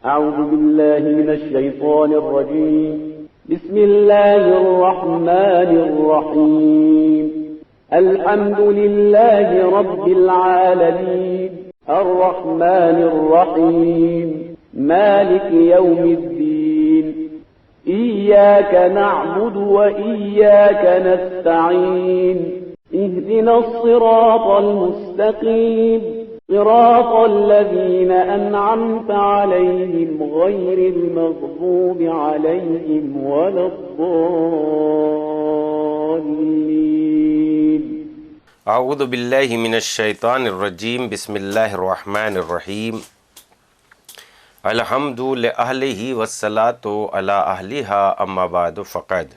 أعوذ بالله من الشيطان الرجيم. بسم الله الرحمن الرحيم. الحمد لله رب العالمين الرحمن الرحيم مالك يوم الدين. إياك نعبد وإياك نستعين. اهدنا الصراط المستقيم صراط الذين أنعمت عليهم غير المغضوب عليهم ولا الضالين. اعوذ باللہ من الشیطان الرجیم. بسم اللہ الرحمن الرحیم. الحمد لأہلہ والصلاة علی اہلہا اما بعد فقد.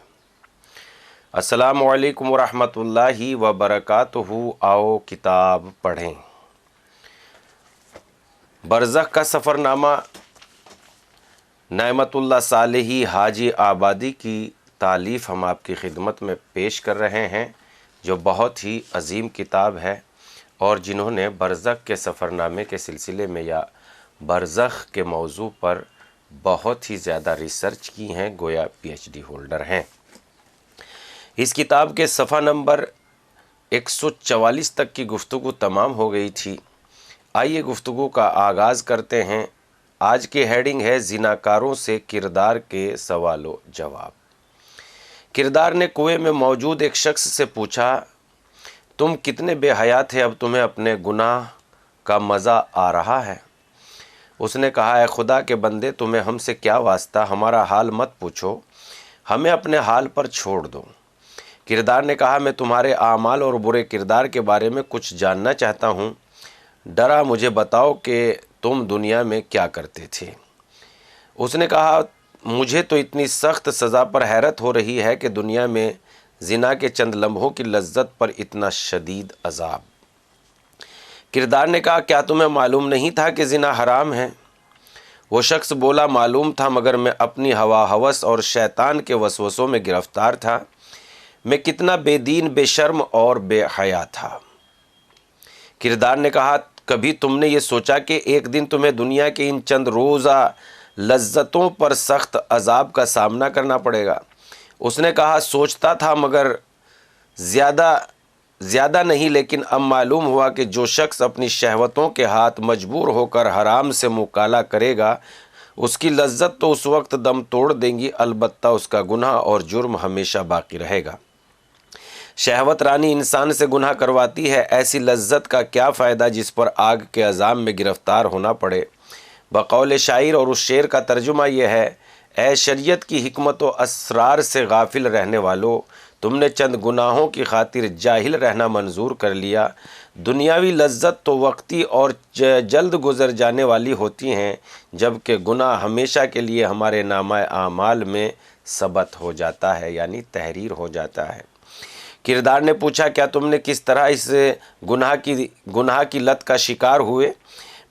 السلام علیکم ورحمۃ اللہ وبرکاتہ. آؤ کتاب پڑھیں. برزخ کا سفر نامہ نعمت اللہ صالحی حاجی آبادی کی تالیف ہم آپ کی خدمت میں پیش کر رہے ہیں، جو بہت ہی عظیم کتاب ہے، اور جنہوں نے برزخ کے سفر نامے کے سلسلے میں یا برزخ کے موضوع پر بہت ہی زیادہ ریسرچ کی ہیں، گویا پی ایچ ڈی ہولڈر ہیں. اس کتاب کے صفحہ نمبر 144 تک کی گفتگو تمام ہو گئی تھی. آئیے گفتگو کا آغاز کرتے ہیں. آج کی ہیڈنگ ہے زناکاروں سے کردار کے سوال و جواب. کردار نے کنویں میں موجود ایک شخص سے پوچھا، تم کتنے بے حیا تھے، اب تمہیں اپنے گناہ کا مزہ آ رہا ہے؟ اس نے کہا، اے خدا کے بندے، تمہیں ہم سے کیا واسطہ، ہمارا حال مت پوچھو، ہمیں اپنے حال پر چھوڑ دو. کردار نے کہا، میں تمہارے اعمال اور برے کردار کے بارے میں کچھ جاننا چاہتا ہوں. ڈرا مجھے بتاؤ کہ تم دنیا میں کیا کرتے تھے. اس نے کہا، مجھے تو اتنی سخت سزا پر حیرت ہو رہی ہے کہ دنیا میں زنا کے چند لمحوں کی لذت پر اتنا شدید عذاب. کردار نے کہا، کیا تمہیں معلوم نہیں تھا کہ زنا حرام ہے؟ وہ شخص بولا، معلوم تھا، مگر میں اپنی ہوا ہوس اور شیطان کے وسوسوں میں گرفتار تھا. میں کتنا بے دین، بے شرم اور بے حیا تھا. کردار نے کہا، کبھی تم نے یہ سوچا کہ ایک دن تمہیں دنیا کے ان چند روزہ لذتوں پر سخت عذاب کا سامنا کرنا پڑے گا؟ اس نے کہا، سوچتا تھا، مگر زیادہ نہیں، لیکن اب معلوم ہوا کہ جو شخص اپنی شہوتوں کے ہاتھ مجبور ہو کر حرام سے مکالا کرے گا، اس کی لذت تو اس وقت دم توڑ دیں گی، البتہ اس کا گناہ اور جرم ہمیشہ باقی رہے گا. شہوت رانی انسان سے گناہ کرواتی ہے. ایسی لذت کا کیا فائدہ جس پر آگ کے عذاب میں گرفتار ہونا پڑے. بقول شاعر، اور اس شعر کا ترجمہ یہ ہے، اے شریعت کی حکمت و اسرار سے غافل رہنے والو، تم نے چند گناہوں کی خاطر جاہل رہنا منظور کر لیا. دنیاوی لذت تو وقتی اور جلد گزر جانے والی ہوتی ہیں، جبکہ گناہ ہمیشہ کے لیے ہمارے نامہ اعمال میں ثبت ہو جاتا ہے، یعنی تحریر ہو جاتا ہے. کردار نے پوچھا، کیا تم نے کس طرح اس گناہ کی لت کا شکار ہوئے؟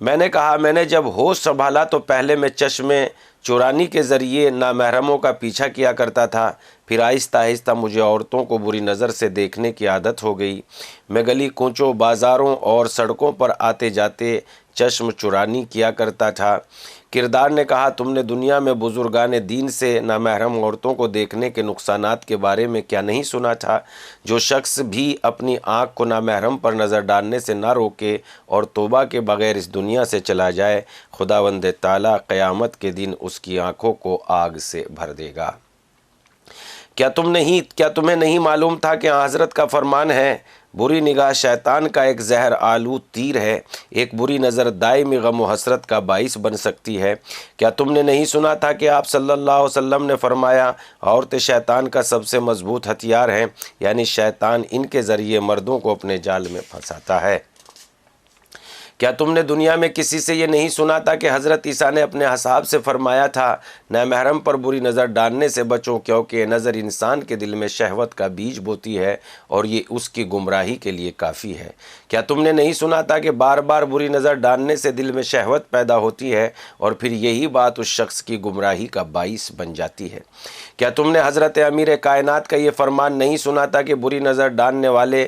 میں نے کہا، میں نے جب ہوش سنبھالا تو پہلے میں چشمے چورانی کے ذریعے نامحرموں کا پیچھا کیا کرتا تھا. پھر آہستہ آہستہ مجھے عورتوں کو بری نظر سے دیکھنے کی عادت ہو گئی. میں گلی کوچوں، بازاروں اور سڑکوں پر آتے جاتے چشم چورانی کیا کرتا تھا. کردار نے کہا، تم نے دنیا میں بزرگان دین سے نامحرم عورتوں کو دیکھنے کے نقصانات کے بارے میں کیا نہیں سنا تھا؟ جو شخص بھی اپنی آنکھ کو نامحرم پر نظر ڈالنے سے نہ روکے اور توبہ کے بغیر اس دنیا سے چلا جائے، خداوند تعالیٰ قیامت کے دن اس کی آنکھوں کو آگ سے بھر دے گا. کیا تمہیں نہیں معلوم تھا کہ حضرت کا فرمان ہے، بری نگاہ شیطان کا ایک زہر آلود تیر ہے، ایک بری نظر دائمی غم و حسرت کا باعث بن سکتی ہے. کیا تم نے نہیں سنا تھا کہ آپ صلی اللہ علیہ وسلم نے فرمایا، عورتیں شیطان کا سب سے مضبوط ہتھیار ہیں، یعنی شیطان ان کے ذریعے مردوں کو اپنے جال میں پھنساتا ہے. کیا تم نے دنیا میں کسی سے یہ نہیں سنا تھا کہ حضرت عیسیٰ نے اپنے اصحاب سے فرمایا تھا، نامحرم پر بری نظر ڈالنے سے بچو، کیونکہ یہ نظر انسان کے دل میں شہوت کا بیج بوتی ہے اور یہ اس کی گمراہی کے لیے کافی ہے؟ کیا تم نے نہیں سنا تھا کہ بار بار بری نظر ڈالنے سے دل میں شہوت پیدا ہوتی ہے اور پھر یہی بات اس شخص کی گمراہی کا باعث بن جاتی ہے؟ کیا تم نے حضرت امیر کائنات کا یہ فرمان نہیں سنا تھا کہ بری نظر ڈالنے والے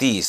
30।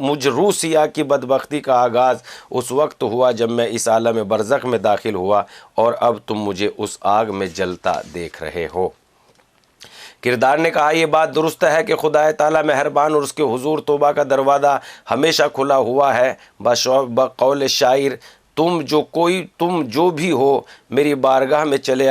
مجھ روسیا کی بدبختی کا آغاز اس وقت ہوا جب میں اس عالم برزخ میں داخل ہوا، اور اب تم مجھے اس آگ میں جلتا دیکھ رہے ہو۔ کردار نے کہا یہ بات درست ہے کہ خدا تعالیٰ مہربان اور اس کے حضور توبہ کا دروازہ ہمیشہ کھلا ہوا ہے۔ بقول شاعر، تم جو بھی ہو میری بارگاہ میں چلے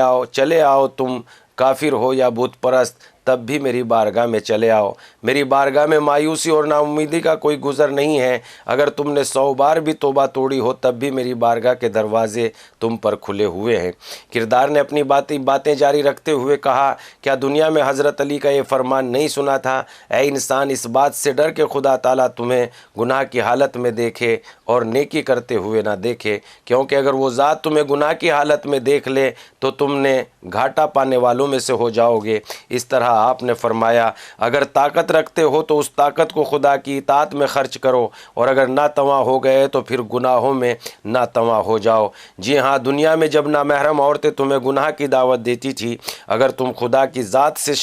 آؤ، تم کافر ہو یا بت پرست تب بھی میری بارگاہ میں چلے آؤ۔ میری بارگاہ میں مایوسی اور نا امیدی کا کوئی گزر نہیں ہے۔ اگر تم نے 100 بار بھی توبہ توڑی ہو تب بھی میری بارگاہ کے دروازے تم پر کھلے ہوئے ہیں۔ کردار نے اپنی باتیں جاری رکھتے ہوئے کہا، کیا دنیا میں حضرت علی کا یہ فرمان نہیں سنا تھا؟ اے انسان، اس بات سے ڈر کہ خدا تعالیٰ تمہیں گناہ کی حالت میں دیکھے اور نیکی کرتے ہوئے نہ دیکھے، کیونکہ اگر وہ ذات تمہیں گناہ کی حالت میں دیکھ لے تو تم نے گھاٹا پانے والوں میں سے ہو جاؤ گے۔ اس طرح آپ نے فرمایا، اگر طاقت رکھتے ہو تو اس طاقت کو خدا کی اطاعت میں خرچ کرو، اور اگر ناتواں ہو گئے تو پھر گناہوں میں ناتواں ہو جاؤ۔ جی ہاں، دنیا میں جب نامحرم عورتیں تمہیں گناہ کی دعوت دیتی تھی، اگر تم خدا کی ذات سے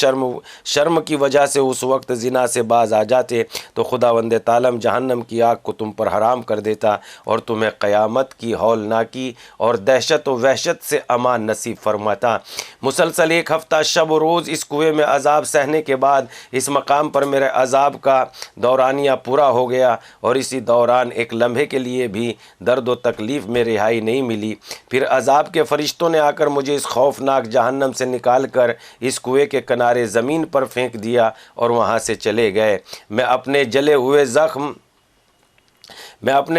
شرم کی وجہ سے اس وقت زنا سے باز آ جاتے تو خداوند تعالیٰ جہنم کی آگ کو تم پر حرام کر دیتا اور تمہیں قیامت کی ہولناکی اور دہشت و وحشت سے امان نصیب فرماتا۔ مسلسل 1 ہفتہ شب و روز اس کنویں میں عذاب سہنے کے بعد اس مقام پر میرے عذاب کا دورانیہ پورا ہو گیا، اور اسی دوران ایک لمحے کے لیے بھی درد و تکلیف میں رہائی نہیں ملی۔ پھر عذاب کے فرشتوں نے آ کر مجھے اس خوفناک جہنم سے نکال کر اس کنویں کے کنارے زمین پر پھینک دیا اور وہاں سے چلے گئے۔ میں اپنے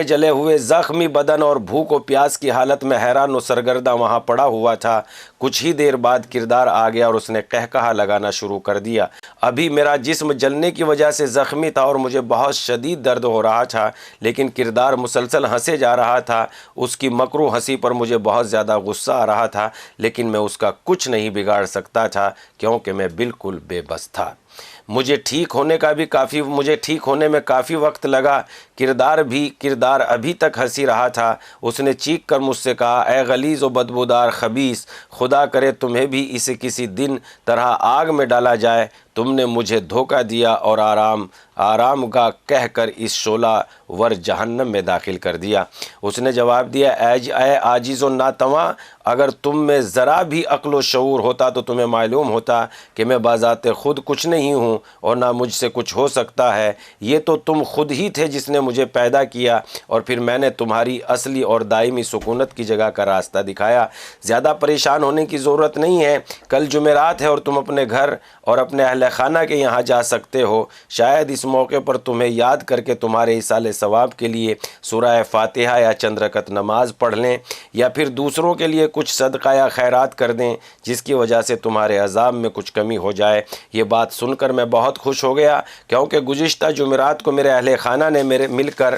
جلے ہوئے زخمی بدن اور بھوک و پیاس کی حالت میں حیران و سرگردہ وہاں پڑا ہوا تھا۔ کچھ ہی دیر بعد کردار آ گیا اور اس نے قہقہا لگانا شروع کر دیا۔ ابھی میرا جسم جلنے کی وجہ سے زخمی تھا اور مجھے بہت شدید درد ہو رہا تھا، لیکن کردار مسلسل ہنسے جا رہا تھا۔ اس کی مکروہ ہنسی پر مجھے بہت زیادہ غصہ آ رہا تھا، لیکن میں اس کا کچھ نہیں بگاڑ سکتا تھا کیونکہ میں بالکل بے بس تھا۔ مجھے ٹھیک ہونے میں کافی وقت لگا۔ کردار ابھی تک ہنسی رہا تھا۔ اس نے چیخ کر مجھ سے کہا، اے غلیظ و بدبودار خبیث، خدا کرے تمہیں بھی اسے کسی دن طرح آگ میں ڈالا جائے۔ تم نے مجھے دھوکہ دیا اور آرام گاہ کہہ کر اس شعلہ ور جہنم میں داخل کر دیا۔ اس نے جواب دیا، اے عاجز و ناتواں، اگر تم میں ذرا بھی عقل و شعور ہوتا تو تمہیں معلوم ہوتا کہ میں بذات خود کچھ نہیں ہوں اور نہ مجھ سے کچھ ہو سکتا ہے۔ یہ تو تم خود ہی تھے جس نے مجھے پیدا کیا، اور پھر میں نے تمہاری اصلی اور دائمی سکونت کی جگہ کا راستہ دکھایا۔ زیادہ پریشان ہونے کی ضرورت نہیں ہے۔ کل جمعرات ہے اور تم اپنے گھر اور اپنے اہل خانہ کے یہاں جا سکتے ہو۔ شاید اس موقع پر تمہیں یاد کر کے تمہارے ایصال ثواب کے لیے سورہ فاتحہ یا چند رکعت نماز پڑھ لیں، یا پھر دوسروں کے لیے کچھ صدقہ یا خیرات کر دیں جس کی وجہ سے تمہارے عذاب میں کچھ کمی ہو جائے۔ یہ بات سن کر میں بہت خوش ہو گیا، کیونکہ گزشتہ جمعرات کو میرے اہل خانہ نے مل کر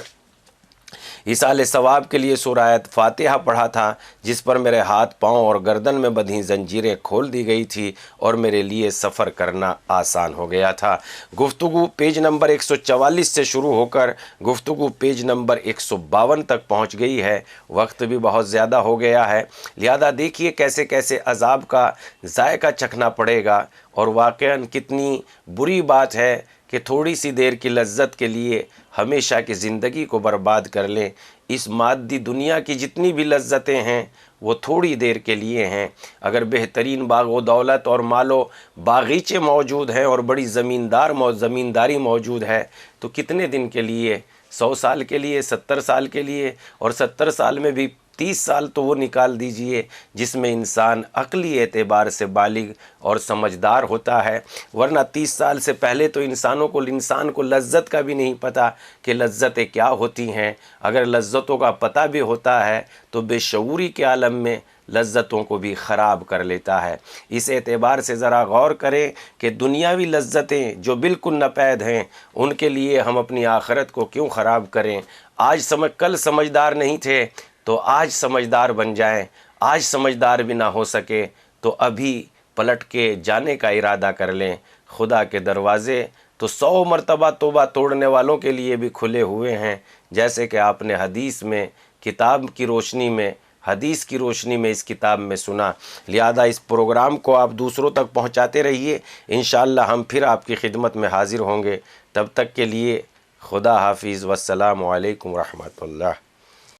ایصال ثواب کے لیے سورہ فاتحہ پڑھا تھا، جس پر میرے ہاتھ پاؤں اور گردن میں بندھی زنجیریں کھول دی گئی تھی اور میرے لیے سفر کرنا آسان ہو گیا تھا۔ گفتگو پیج نمبر 144 سے شروع ہو کر گفتگو پیج نمبر 152 تک پہنچ گئی ہے۔ وقت بھی بہت زیادہ ہو گیا ہے، لہذا دیکھیے کیسے کیسے عذاب کا ذائقہ چکھنا پڑے گا، اور واقعاً کتنی بری بات ہے کہ تھوڑی سی دیر کی لذت کے لیے ہمیشہ کی زندگی کو برباد کر لیں۔ اس مادی دنیا کی جتنی بھی لذتیں ہیں وہ تھوڑی دیر کے لیے ہیں۔ اگر بہترین باغ و دولت اور مال و باغیچے موجود ہیں اور بڑی زمینداری موجود ہے تو کتنے دن کے لیے؟ 100 سال کے لیے، 70 سال کے لیے، اور 70 سال میں بھی 30 سال تو وہ نکال دیجئے جس میں انسان عقلی اعتبار سے بالغ اور سمجھدار ہوتا ہے، ورنہ 30 سال سے پہلے تو انسان کو لذت کا بھی نہیں پتہ کہ لذتیں کیا ہوتی ہیں۔ اگر لذتوں کا پتہ بھی ہوتا ہے تو بے شعوری کے عالم میں لذتوں کو بھی خراب کر لیتا ہے۔ اس اعتبار سے ذرا غور کریں کہ دنیاوی لذتیں جو بالکل ناپید ہیں ان کے لیے ہم اپنی آخرت کو کیوں خراب کریں۔ کل سمجھدار نہیں تھے تو آج سمجھدار بن جائیں، آج سمجھدار بھی نہ ہو سکے تو ابھی پلٹ کے جانے کا ارادہ کر لیں۔ خدا کے دروازے تو 100 مرتبہ توبہ توڑنے والوں کے لیے بھی کھلے ہوئے ہیں، جیسے کہ آپ نے حدیث میں کتاب کی روشنی میں حدیث کی روشنی میں اس کتاب میں سنا، لہذا اس پروگرام کو آپ دوسروں تک پہنچاتے رہیے۔ انشاءاللہ ہم پھر آپ کی خدمت میں حاضر ہوں گے، تب تک کے لیے خدا حافظ، والسلام علیکم ورحمۃ اللہ۔